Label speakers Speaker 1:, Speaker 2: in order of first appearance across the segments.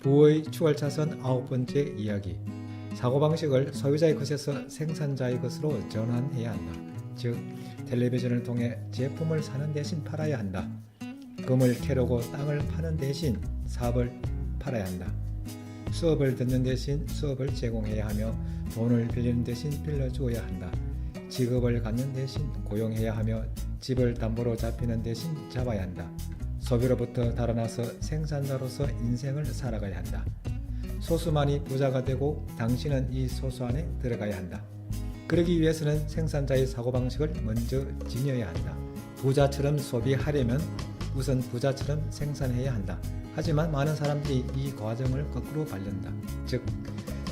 Speaker 1: 부의 추월차선 9번째 이야기. 사고방식을 소유자의 것에서 생산자의 것으로 전환해야 한다. 즉, 텔레비전을 통해 제품을 사는 대신 팔아야 한다. 금을 캐려고 땅을 파는 대신 사업을 팔아야 한다. 수업을 듣는 대신 수업을 제공해야 하며 돈을 빌리는 대신 빌려주어야 한다. 직업을 갖는 대신 고용해야 하며 집을 담보로 잡히는 대신 잡아야 한다. 소비로부터 달아나서 생산자로서 인생을 살아가야 한다. 소수만이 부자가 되고 당신은 이 소수 안에 들어가야 한다. 그러기 위해서는 생산자의 사고방식을 먼저 지녀야 한다. 부자처럼 소비하려면 우선 부자처럼 생산해야 한다. 하지만 많은 사람들이 이 과정을 거꾸로 밟는다. 즉,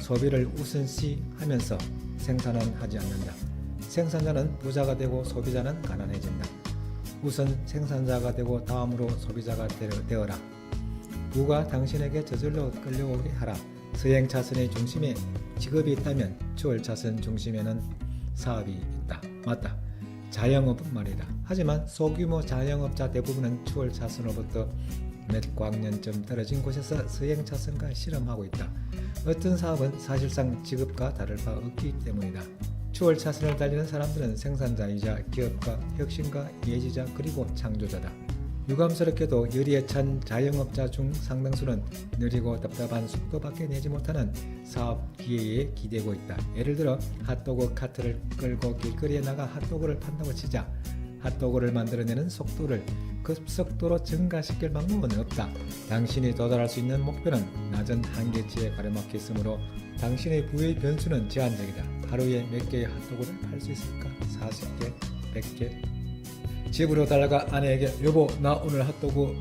Speaker 1: 소비를 우선시하면서 생산은 하지 않는다. 생산자는 부자가 되고 소비자는 가난해진다. 우선 생산자가 되고 다음으로 소비자가 되어라. 부가 당신에게 저절로 끌려오게 하라. 서행차선의 중심에 직업이 있다면 추월차선 중심에는 사업이 있다. 맞다. 자영업은 말이다. 하지만 소규모 자영업자 대부분은 추월차선으로부터 몇 광년쯤 떨어진 곳에서 서행차선과 실험하고 있다. 어떤 사업은 사실상 직업과 다를 바 없기 때문이다. 추월차선을 달리는 사람들은 생산자이자 기업가, 혁신가, 예지자 그리고 창조자다. 유감스럽게도 열의에 찬 자영업자 중 상당수는 느리고 답답한 속도밖에 내지 못하는 사업 기회에 기대고 있다. 예를 들어 핫도그 카트를 끌고 길거리에 나가 핫도그를 판다고 치자. 핫도그를 만들어내는 속도를 급속도로 증가시킬 방법은 없다. 당신이 도달할 수 있는 목표는 낮은 한계치에 가로막혀 있으므로 당신의 부의 변수는 제한적이다. 하루에 몇 개의 핫도그를 팔 수 있을까? 40개? 100개? 집으로 달려가 아내에게 여보 나 오늘 핫도그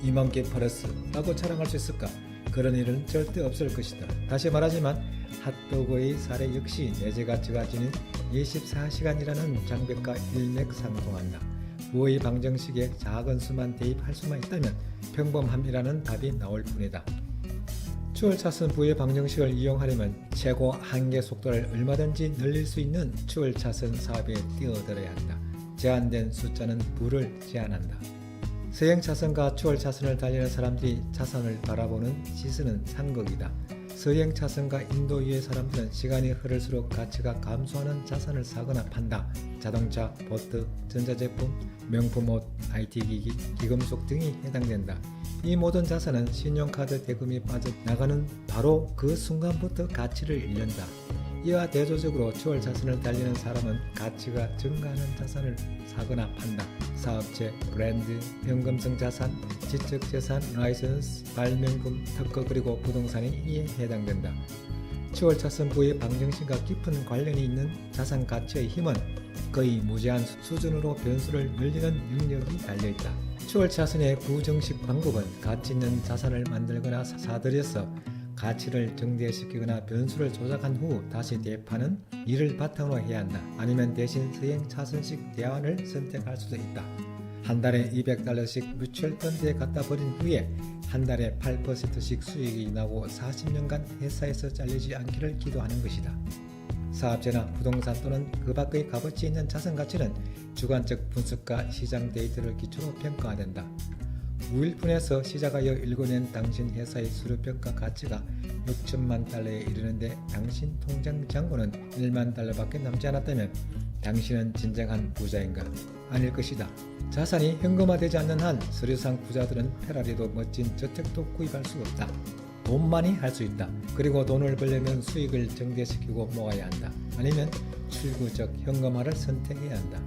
Speaker 1: 2만 개 팔았어 라고 자랑할 수 있을까? 그런 일은 절대 없을 것이다. 다시 말하지만 핫도그의 사례 역시 내재가치가 지닌 24시간이라는 장벽과 일맥상통한다. 부의 방정식에 작은 수만 대입할 수만 있다면 평범함이라는 답이 나올 뿐이다. 추월차선 부의 방정식을 이용하려면 최고 한계 속도를 얼마든지 늘릴 수 있는 추월차선 사업에 뛰어들어야 한다. 제한된 숫자는 부를 제한한다. 서행차선과 추월차선을 달리는 사람들이 자산을 바라보는 시선은 삼각이다. 서행차선과 인도위의 사람들은 시간이 흐를수록 가치가 감소하는 자산을 사거나 판다. 자동차, 보트, 전자제품, 명품 옷, IT기기, 기금속 등이 해당된다. 이 모든 자산은 신용카드 대금이 빠져나가는 바로 그 순간부터 가치를 잃는다. 이와 대조적으로 추월차선을 달리는 사람은 가치가 증가하는 자산을 사거나 판다. 사업체, 브랜드, 현금성 자산, 지적재산, 라이선스, 발명품, 특허 그리고 부동산이 이에 해당된다. 추월차선 부의 방정식과 깊은 관련이 있는 자산 가치의 힘은 거의 무제한 수준으로 변수를 늘리는 능력이 달려있다. 추월차선의 부정식 방법은 가치 있는 자산을 만들거나 사들여서 가치를 증대시키거나 변수를 조작한 후 다시 대파는 이를 바탕으로 해야 한다. 아니면 대신 서행차선식 대안을 선택할 수도 있다. 한 달에 $200씩 뮤추얼 펀드에 갖다 버린 후에 한 달에 8%씩 수익이 나고 40년간 회사에서 잘리지 않기를 기도하는 것이다. 사업체나 부동산 또는 그 밖의 값어치 있는 자산 가치는 주관적 분석과 시장 데이터를 기초로 평가된다. 무일푼에서 시작하여 읽어낸 당신 회사의 수료평가 가치가 $6천만 달러에 이르는데 당신 통장 잔고는 $1만 달러밖에 남지 않았다면 당신은 진정한 부자인가? 아닐 것이다. 자산이 현금화되지 않는 한 서류상 부자들은 페라리도 멋진 저택도 구입할 수 없다. 돈만이 할 수 있다. 그리고 돈을 벌려면 수익을 증대시키고 모아야 한다. 아니면 출구적 현금화를 선택해야 한다.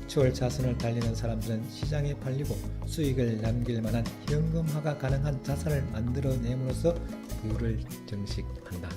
Speaker 1: 추월차선을 달리는 사람들은 시장에 팔리고 수익을 남길 만한 현금화가 가능한 자산을 만들어냄으로써 부를 증식한다.